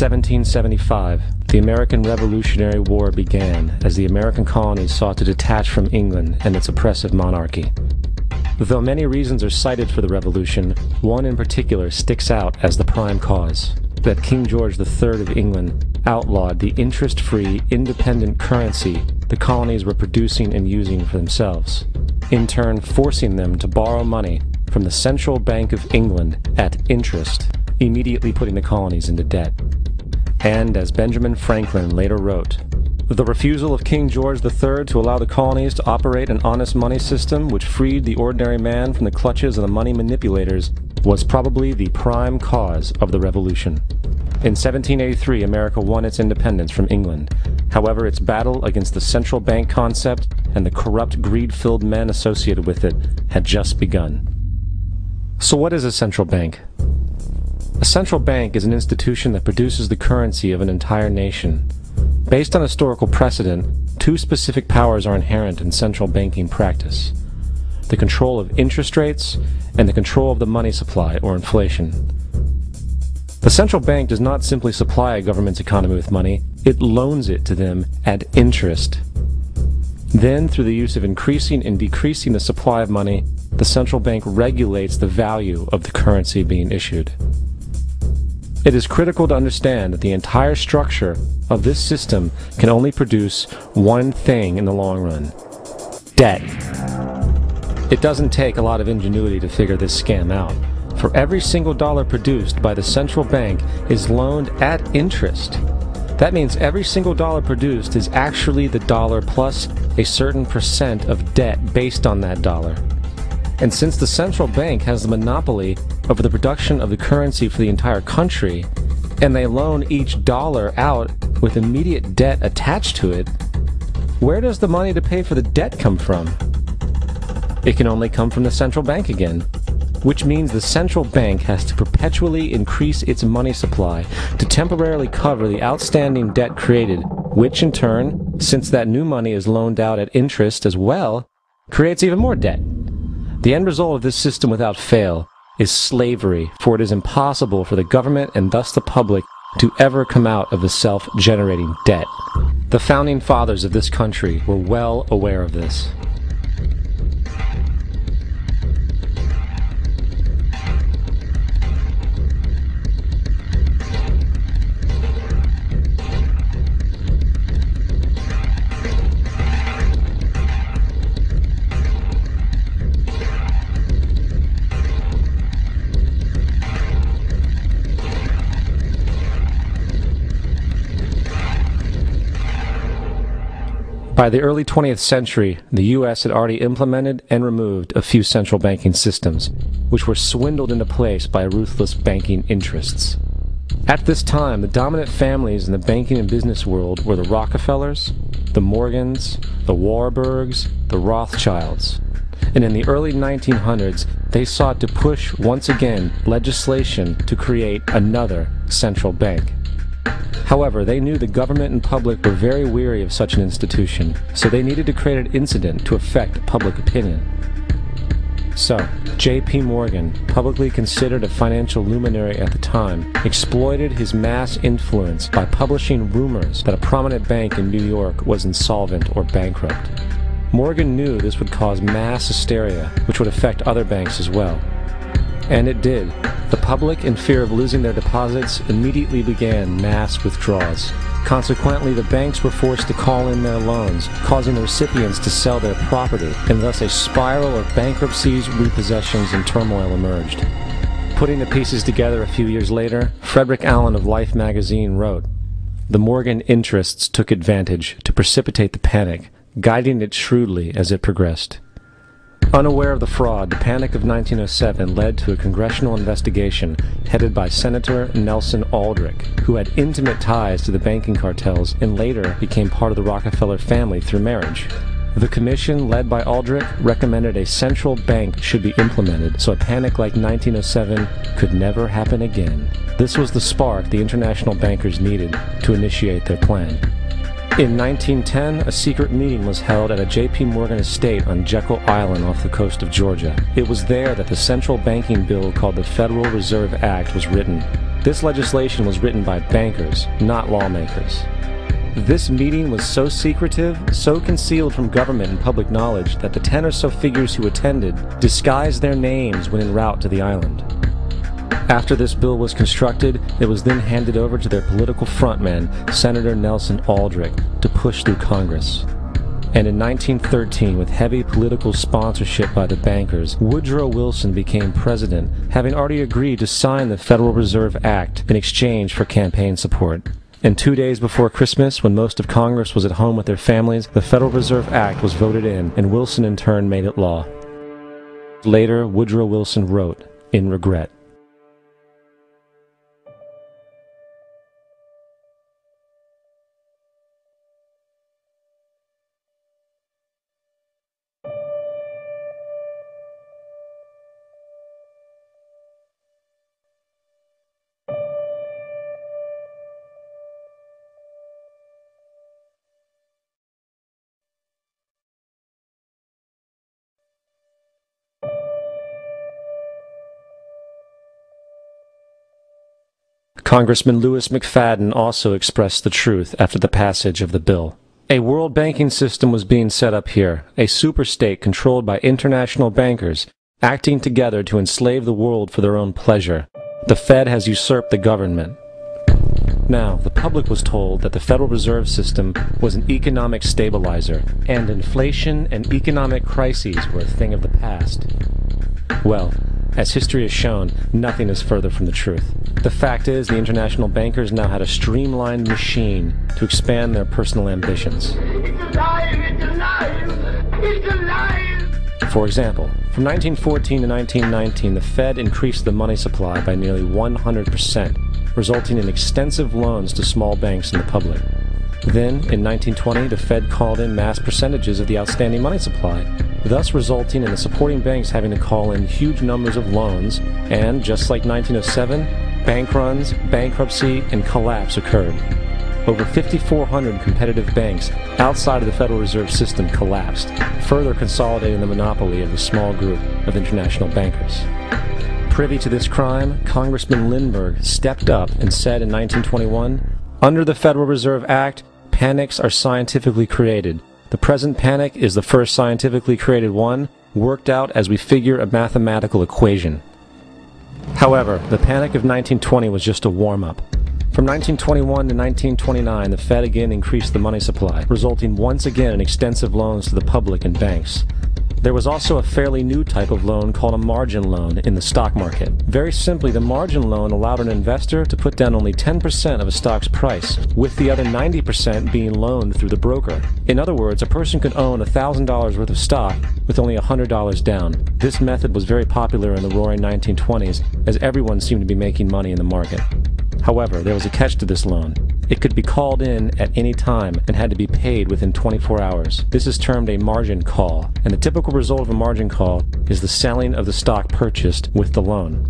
1775, the American Revolutionary War began as the American colonies sought to detach from England and its oppressive monarchy. Though many reasons are cited for the revolution, one in particular sticks out as the prime cause: that King George III of England outlawed the interest-free, independent currency the colonies were producing and using for themselves, in turn forcing them to borrow money from the Central Bank of England at interest, immediately putting the colonies into debt. And as Benjamin Franklin later wrote, the refusal of King George III to allow the colonies to operate an honest money system which freed the ordinary man from the clutches of the money manipulators was probably the prime cause of the revolution. In 1783, America won its independence from England. However, its battle against the central bank concept and the corrupt, greed-filled men associated with it had just begun. So what is a central bank? A central bank is an institution that produces the currency of an entire nation. Based on historical precedent, two specific powers are inherent in central banking practice: the control of interest rates and the control of the money supply, or inflation. The central bank does not simply supply a government's economy with money, it loans it to them at interest. Then, through the use of increasing and decreasing the supply of money, the central bank regulates the value of the currency being issued. It is critical to understand that the entire structure of this system can only produce one thing in the long run: debt. It doesn't take a lot of ingenuity to figure this scam out. For every single dollar produced by the central bank is loaned at interest. That means every single dollar produced is actually the dollar plus a certain percent of debt based on that dollar. And since the central bank has the monopoly over the production of the currency for the entire country, and they loan each dollar out with immediate debt attached to it, where does the money to pay for the debt come from? It can only come from the central bank again, which means the central bank has to perpetually increase its money supply to temporarily cover the outstanding debt created, which in turn, since that new money is loaned out at interest as well, creates even more debt. The end result of this system without fail is slavery, for it is impossible for the government and thus the public to ever come out of the self-generating debt. The founding fathers of this country were well aware of this. By the early 20th century, the U.S. had already implemented and removed a few central banking systems, which were swindled into place by ruthless banking interests. At this time, the dominant families in the banking and business world were the Rockefellers, the Morgans, the Warburgs, the Rothschilds. And in the early 1900s, they sought to push once again legislation to create another central bank. However, they knew the government and public were very weary of such an institution, so they needed to create an incident to affect public opinion. So, J.P. Morgan, publicly considered a financial luminary at the time, exploited his mass influence by publishing rumors that a prominent bank in New York was insolvent or bankrupt. Morgan knew this would cause mass hysteria, which would affect other banks as well. And it did. The public, in fear of losing their deposits, immediately began mass withdrawals. Consequently, the banks were forced to call in their loans, causing the recipients to sell their property, and thus a spiral of bankruptcies, repossessions, and turmoil emerged. Putting the pieces together a few years later, Frederick Allen of Life magazine wrote, "The Morgan interests took advantage to precipitate the panic, guiding it shrewdly as it progressed." Unaware of the fraud, the Panic of 1907 led to a congressional investigation headed by Senator Nelson Aldrich, who had intimate ties to the banking cartels and later became part of the Rockefeller family through marriage. The commission, led by Aldrich, recommended a central bank should be implemented so a panic like 1907 could never happen again. This was the spark the international bankers needed to initiate their plan. In 1910, a secret meeting was held at a J.P. Morgan estate on Jekyll Island off the coast of Georgia. It was there that the central banking bill called the Federal Reserve Act was written. This legislation was written by bankers, not lawmakers. This meeting was so secretive, so concealed from government and public knowledge that the 10 or so figures who attended disguised their names when en route to the island. After this bill was constructed, it was then handed over to their political frontman, Senator Nelson Aldrich, to push through Congress. And in 1913, with heavy political sponsorship by the bankers, Woodrow Wilson became president, having already agreed to sign the Federal Reserve Act in exchange for campaign support. And 2 days before Christmas, when most of Congress was at home with their families, the Federal Reserve Act was voted in, and Wilson in turn made it law. Later, Woodrow Wilson wrote, in regret, Congressman Louis McFadden also expressed the truth after the passage of the bill. A world banking system was being set up here, a superstate controlled by international bankers, acting together to enslave the world for their own pleasure. The Fed has usurped the government. Now, the public was told that the Federal Reserve System was an economic stabilizer, and inflation and economic crises were a thing of the past. Well, as history has shown, nothing is further from the truth. The fact is, the international bankers now had a streamlined machine to expand their personal ambitions. It's alive! It's alive! It's alive! For example, from 1914 to 1919, the Fed increased the money supply by nearly 100%, resulting in extensive loans to small banks and the public. Then, in 1920, the Fed called in mass percentages of the outstanding money supply, thus resulting in the supporting banks having to call in huge numbers of loans, and, just like 1907, bank runs, bankruptcy, and collapse occurred. Over 5,400 competitive banks outside of the Federal Reserve System collapsed, further consolidating the monopoly of the small group of international bankers. Privy to this crime, Congressman Lindbergh stepped up and said in 1921, "Under the Federal Reserve Act, panics are scientifically created. The present panic is the first scientifically created one, worked out as we figure a mathematical equation." However, the panic of 1920 was just a warm-up. From 1921 to 1929, the Fed again increased the money supply, resulting once again in extensive loans to the public and banks. There was also a fairly new type of loan called a margin loan in the stock market. Very simply, the margin loan allowed an investor to put down only 10% of a stock's price, with the other 90% being loaned through the broker. In other words, a person could own $1,000 worth of stock with only $100 down. This method was very popular in the roaring 1920s, as everyone seemed to be making money in the market. However, there was a catch to this loan. It could be called in at any time and had to be paid within 24 hours. This is termed a margin call, and the typical result of a margin call is the selling of the stock purchased with the loan.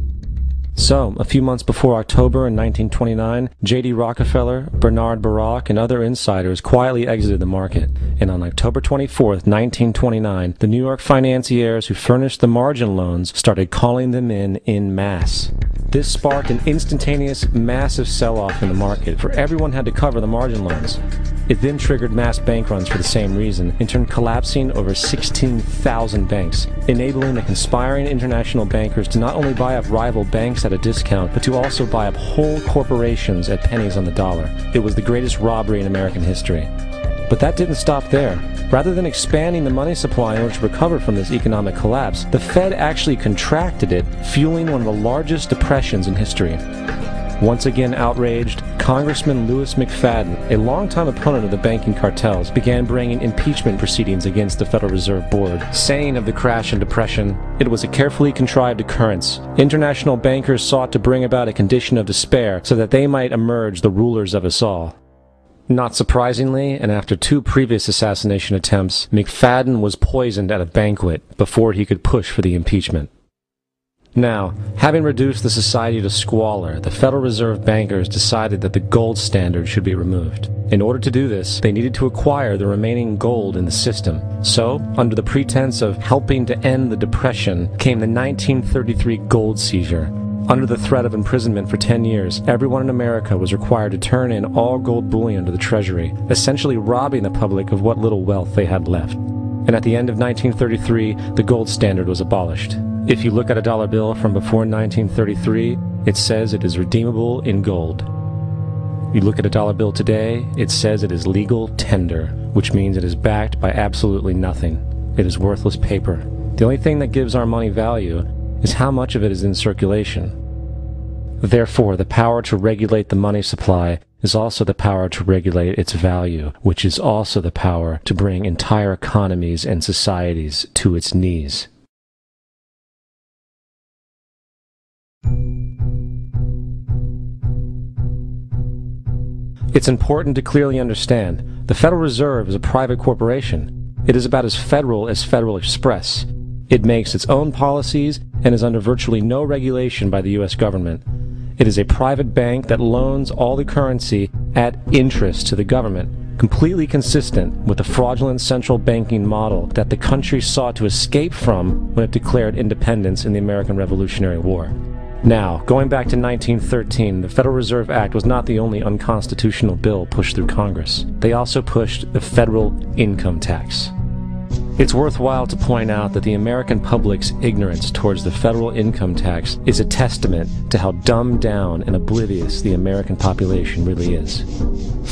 So, a few months before October in 1929, J.D. Rockefeller, Bernard Baruch, and other insiders quietly exited the market, and on October 24, 1929, the New York financiers who furnished the margin loans started calling them in masse. This sparked an instantaneous, massive sell-off in the market, for everyone had to cover the margin loans. It then triggered mass bank runs for the same reason, in turn collapsing over 16,000 banks, enabling the conspiring international bankers to not only buy up rival banks at a discount, but to also buy up whole corporations at pennies on the dollar. It was the greatest robbery in American history. But that didn't stop there. Rather than expanding the money supply in order to recover from this economic collapse, the Fed actually contracted it, fueling one of the largest depressions in history. Once again outraged, Congressman Louis McFadden, a longtime opponent of the banking cartels, began bringing impeachment proceedings against the Federal Reserve Board, saying of the crash and depression, "It was a carefully contrived occurrence. International bankers sought to bring about a condition of despair so that they might emerge the rulers of us all." Not surprisingly, and after 2 previous assassination attempts, McFadden was poisoned at a banquet before he could push for the impeachment. Now, having reduced the society to squalor, the Federal Reserve bankers decided that the gold standard should be removed. In order to do this, they needed to acquire the remaining gold in the system. So, under the pretense of helping to end the Depression, came the 1933 gold seizure. Under the threat of imprisonment for 10 years, everyone in America was required to turn in all gold bullion to the Treasury, essentially robbing the public of what little wealth they had left. And at the end of 1933, the gold standard was abolished. If you look at a dollar bill from before 1933, it says it is redeemable in gold. You look at a dollar bill today, it says it is legal tender, which means it is backed by absolutely nothing. It is worthless paper. The only thing that gives our money value is how much of it is in circulation. Therefore, the power to regulate the money supply is also the power to regulate its value, which is also the power to bring entire economies and societies to its knees. It's important to clearly understand, the Federal Reserve is a private corporation. It is about as Federal as Federal Express. It makes its own policies and is under virtually no regulation by the U.S. government. It is a private bank that loans all the currency at interest to the government, completely consistent with the fraudulent central banking model that the country sought to escape from when it declared independence in the American Revolutionary War. Now, going back to 1913, the Federal Reserve Act was not the only unconstitutional bill pushed through Congress. They also pushed the federal income tax. It's worthwhile to point out that the American public's ignorance towards the federal income tax is a testament to how dumbed down and oblivious the American population really is.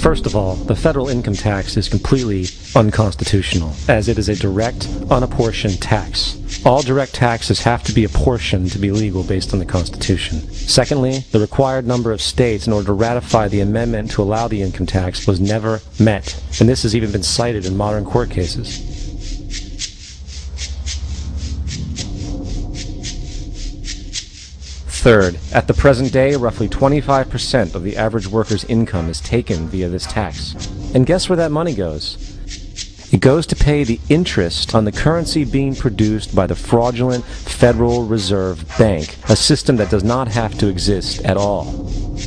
First of all, the federal income tax is completely unconstitutional, as it is a direct, unapportioned tax. All direct taxes have to be apportioned to be legal based on the Constitution. Secondly, the required number of states in order to ratify the amendment to allow the income tax was never met, and this has even been cited in modern court cases. Third, at the present day, roughly 25% of the average worker's income is taken via this tax. And guess where that money goes? It goes to pay the interest on the currency being produced by the fraudulent Federal Reserve Bank, a system that does not have to exist at all.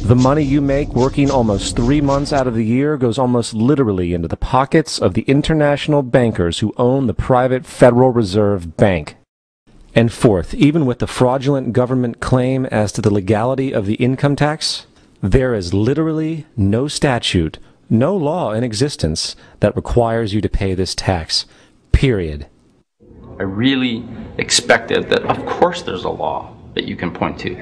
The money you make working almost 3 months out of the year goes almost literally into the pockets of the international bankers who own the private Federal Reserve Bank. And fourth, even with the fraudulent government claim as to the legality of the income tax, there is literally no statute, no law in existence that requires you to pay this tax, period. I really expected that, of course, there's a law that you can point to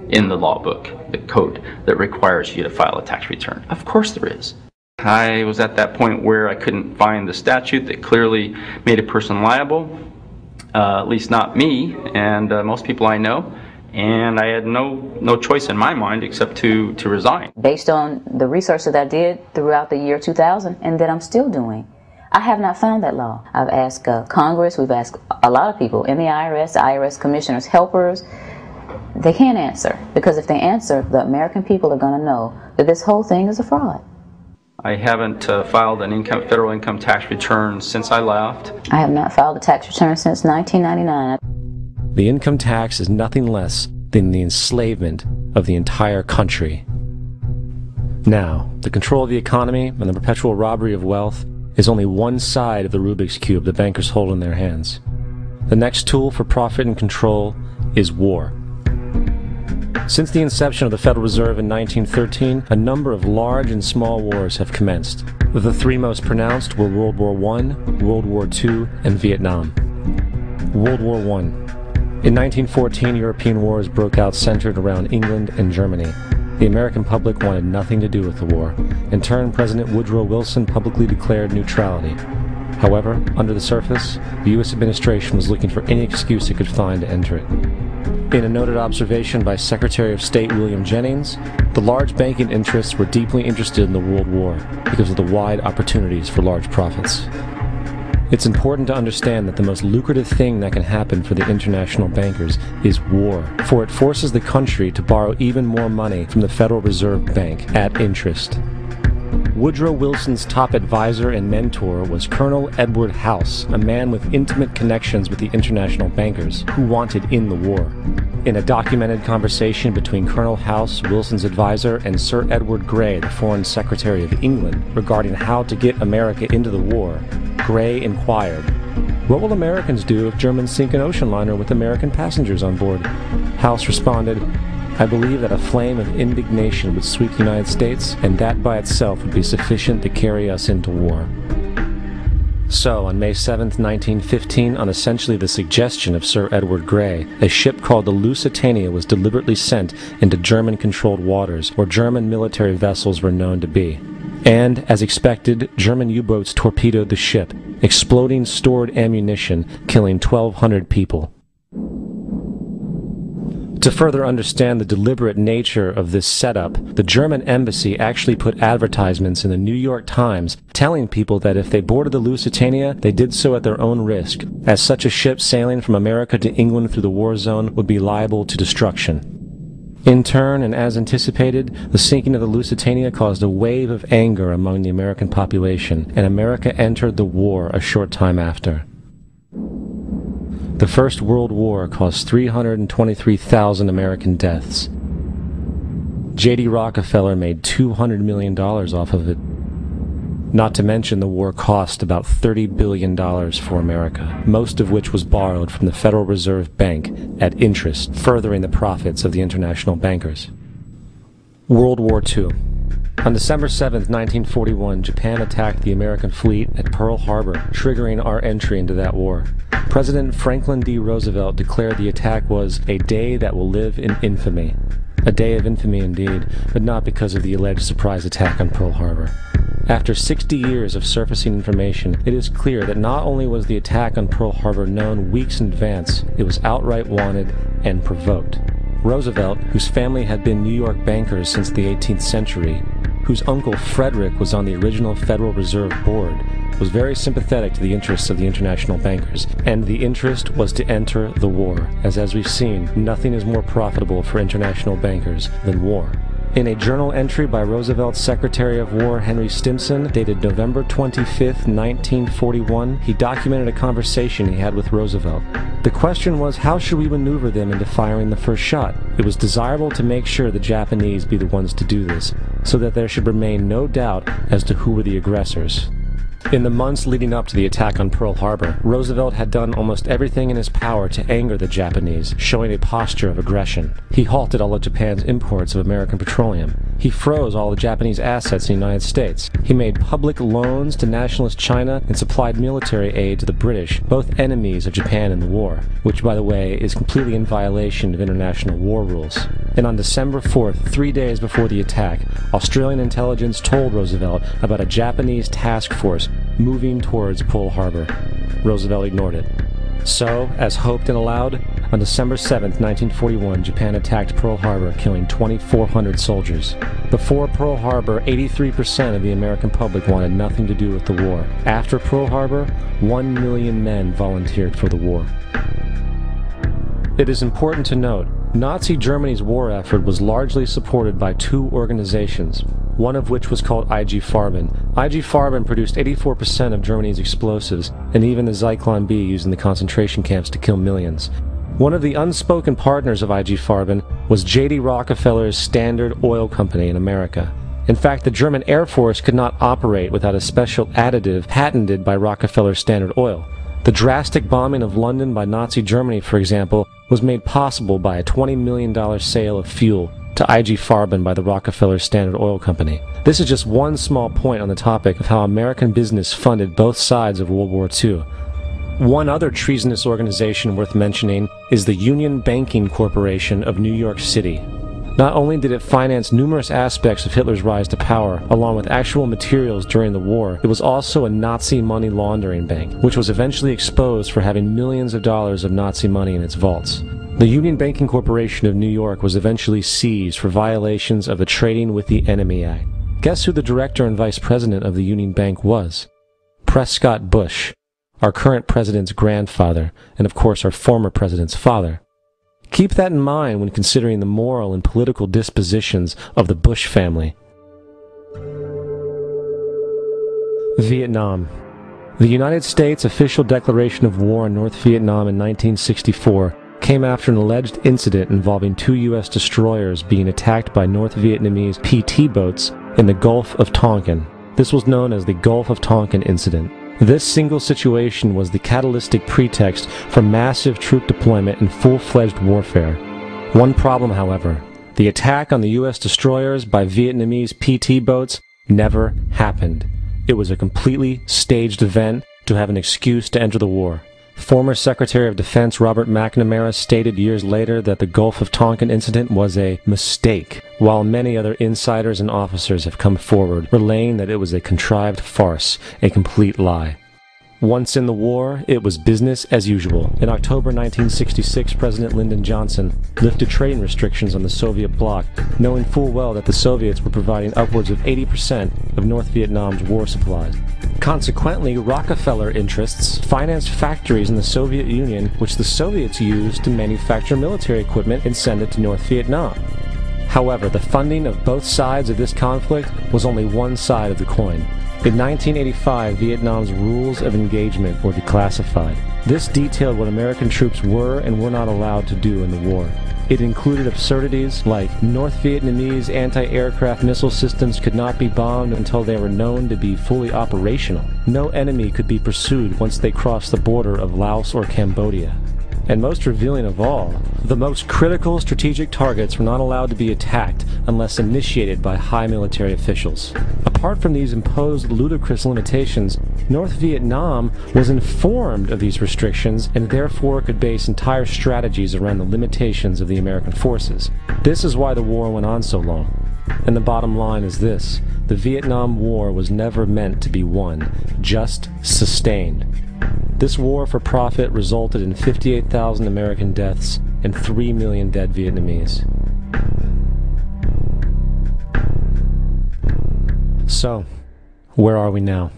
in the law book, the code, that requires you to file a tax return. Of course there is. I was at that point where I couldn't find the statute that clearly made a person liable. At least not me and most people I know, and I had no choice in my mind except to resign. Based on the research that I did throughout the year 2000 and that I'm still doing, I have not found that law. I've asked Congress, we've asked a lot of people in the IRS commissioners, helpers. They can't answer, because if they answer, the American people are going to know that this whole thing is a fraud. I haven't filed an federal income tax return since I left. I have not filed a tax return since 1999. The income tax is nothing less than the enslavement of the entire country. Now, the control of the economy and the perpetual robbery of wealth is only one side of the Rubik's Cube the bankers hold in their hands. The next tool for profit and control is war. Since the inception of the Federal Reserve in 1913, a number of large and small wars have commenced. The three most pronounced were World War I, World War II, and Vietnam. World War I. In 1914, European wars broke out centered around England and Germany. The American public wanted nothing to do with the war. In turn, President Woodrow Wilson publicly declared neutrality. However, under the surface, the U.S. administration was looking for any excuse it could find to enter it. In a noted observation by Secretary of State William Jennings, the large banking interests were deeply interested in the World War because of the wide opportunities for large profits. It's important to understand that the most lucrative thing that can happen for the international bankers is war, for it forces the country to borrow even more money from the Federal Reserve Bank at interest. Woodrow Wilson's top advisor and mentor was Colonel Edward House, a man with intimate connections with the international bankers who wanted in the war. In a documented conversation between Colonel House, Wilson's advisor, and Sir Edward Grey, the Foreign Secretary of England, regarding how to get America into the war, Grey inquired, "What will Americans do if Germans sink an ocean liner with American passengers on board?" House responded, I believe that a flame of indignation would sweep the United States, and that by itself would be sufficient to carry us into war. So, on May 7, 1915, on essentially the suggestion of Sir Edward Grey, a ship called the Lusitania was deliberately sent into German-controlled waters, where German military vessels were known to be. And, as expected, German U-boats torpedoed the ship, exploding stored ammunition, killing 1,200 people. To further understand the deliberate nature of this setup, the German embassy actually put advertisements in the New York Times telling people that if they boarded the Lusitania, they did so at their own risk, as such a ship sailing from America to England through the war zone would be liable to destruction. In turn, and as anticipated, the sinking of the Lusitania caused a wave of anger among the American population, and America entered the war a short time after. The First World War caused 323,000 American deaths. J.D. Rockefeller made $200 million off of it. Not to mention the war cost about $30 billion for America, most of which was borrowed from the Federal Reserve Bank at interest, furthering the profits of the international bankers. World War II. On December 7, 1941, Japan attacked the American fleet at Pearl Harbor, triggering our entry into that war. President Franklin D. Roosevelt declared the attack was a day that will live in infamy. A day of infamy indeed, but not because of the alleged surprise attack on Pearl Harbor. After 60 years of surfacing information, it is clear that not only was the attack on Pearl Harbor known weeks in advance, it was outright wanted and provoked. Roosevelt, whose family had been New York bankers since the 18th century, whose uncle Frederick was on the original Federal Reserve Board, was very sympathetic to the interests of the international bankers, and the interest was to enter the war, as we've seen, nothing is more profitable for international bankers than war. In a journal entry by Roosevelt's Secretary of War Henry Stimson, dated November 25, 1941, he documented a conversation he had with Roosevelt. The question was, how should we maneuver them into firing the first shot? It was desirable to make sure the Japanese be the ones to do this, so that there should remain no doubt as to who were the aggressors. In the months leading up to the attack on Pearl Harbor, Roosevelt had done almost everything in his power to anger the Japanese, showing a posture of aggression. He halted all of Japan's imports of American petroleum. He froze all the Japanese assets in the United States. He made public loans to nationalist China and supplied military aid to the British, both enemies of Japan in the war, which, by the way, is completely in violation of international war rules. And on December 4th, 3 days before the attack, Australian intelligence told Roosevelt about a Japanese task force moving towards Pearl Harbor. Roosevelt ignored it. So, as hoped and allowed, on December 7, 1941, Japan attacked Pearl Harbor, killing 2,400 soldiers. Before Pearl Harbor, 83% of the American public wanted nothing to do with the war. After Pearl Harbor, 1 million men volunteered for the war. It is important to note, Nazi Germany's war effort was largely supported by two organizations, one of which was called IG Farben. IG Farben produced 84% of Germany's explosives, and even the Zyklon B used in the concentration camps to kill millions. One of the unspoken partners of IG Farben was J.D. Rockefeller's Standard Oil Company in America. In fact, the German Air Force could not operate without a special additive patented by Rockefeller's Standard Oil. The drastic bombing of London by Nazi Germany, for example, was made possible by a $20 million sale of fuel to IG Farben by the Rockefeller Standard Oil Company. This is just one small point on the topic of how American business funded both sides of World War II. One other treasonous organization worth mentioning is the Union Banking Corporation of New York City. Not only did it finance numerous aspects of Hitler's rise to power, along with actual materials during the war, it was also a Nazi money laundering bank, which was eventually exposed for having millions of dollars of Nazi money in its vaults. The Union Banking Corporation of New York was eventually seized for violations of the Trading with the Enemy Act. Guess who the director and vice president of the Union Bank was? Prescott Bush, our current president's grandfather, and of course our former president's father. Keep that in mind when considering the moral and political dispositions of the Bush family. Vietnam. The United States' official declaration of war on North Vietnam in 1964 came after an alleged incident involving 2 U.S. destroyers being attacked by North Vietnamese PT boats in the Gulf of Tonkin. This was known as the Gulf of Tonkin Incident. This single situation was the catalytic pretext for massive troop deployment and full-fledged warfare. One problem, however, The attack on the U.S. destroyers by Vietnamese PT boats never happened. It was a completely staged event to have an excuse to enter the war. Former Secretary of Defense Robert McNamara stated years later that the Gulf of Tonkin incident was a mistake, while many other insiders and officers have come forward, relaying that it was a contrived farce, a complete lie. Once in the war, it was business as usual. In October 1966, President Lyndon Johnson lifted trade restrictions on the Soviet bloc, knowing full well that the Soviets were providing upwards of 80% of North Vietnam's war supplies. Consequently, Rockefeller interests financed factories in the Soviet Union, which the Soviets used to manufacture military equipment and send it to North Vietnam. However, the funding of both sides of this conflict was only one side of the coin. In 1985, Vietnam's rules of engagement were declassified. This detailed what American troops were and were not allowed to do in the war. It included absurdities like North Vietnamese anti-aircraft missile systems could not be bombed until they were known to be fully operational. No enemy could be pursued once they crossed the border of Laos or Cambodia. And most revealing of all, the most critical strategic targets were not allowed to be attacked unless initiated by high military officials. Apart from these imposed ludicrous limitations, North Vietnam was informed of these restrictions and therefore could base entire strategies around the limitations of the American forces. This is why the war went on so long. And the bottom line is this: the Vietnam War was never meant to be won, just sustained. This war for profit resulted in 58,000 American deaths and 3 million dead Vietnamese. So, where are we now?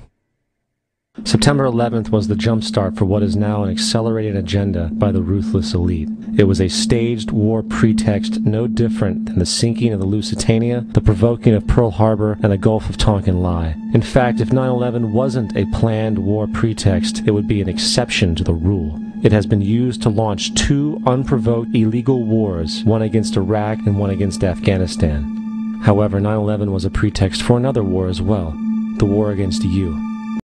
September 11th was the jumpstart for what is now an accelerated agenda by the ruthless elite. It was a staged war pretext no different than the sinking of the Lusitania, the provoking of Pearl Harbor, and the Gulf of Tonkin lie. In fact, if 9/11 wasn't a planned war pretext, it would be an exception to the rule. It has been used to launch 2 unprovoked illegal wars, one against Iraq and one against Afghanistan. However, 9/11 was a pretext for another war as well, the war against you.